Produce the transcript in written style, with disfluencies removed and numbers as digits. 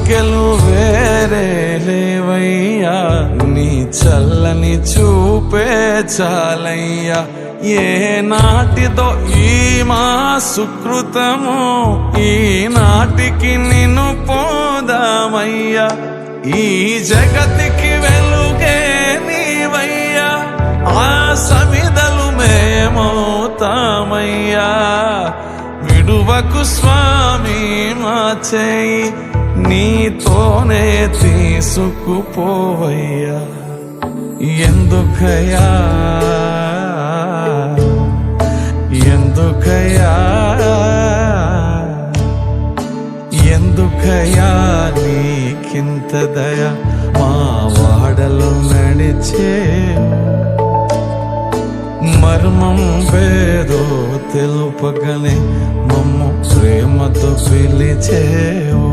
ఆకెలు వేరే లేవయ్యా, నీ చల్లని చూపే చాలయ్యా. ఏ నాటిదో ఈ మా సుకృతము, ఈ నాటికి నిన్ను పోదామయ్యా. ఈ జగతికి వెలుగే నీవయ్యా, ఆ సమిదలు మేమవుతామయ్యా. విడువకు స్వామి మా చేయి, నీతోనే తీసుకుపోవయ్యా. ఎందుకయ్యా ఎందుకయ్యా ఎందుకయ్యా నీకింత దయ, మా వాడలు నడిచే మర్మం పేదో తెలుపగనే మమ్ము ప్రేమతో పిలిచేవు.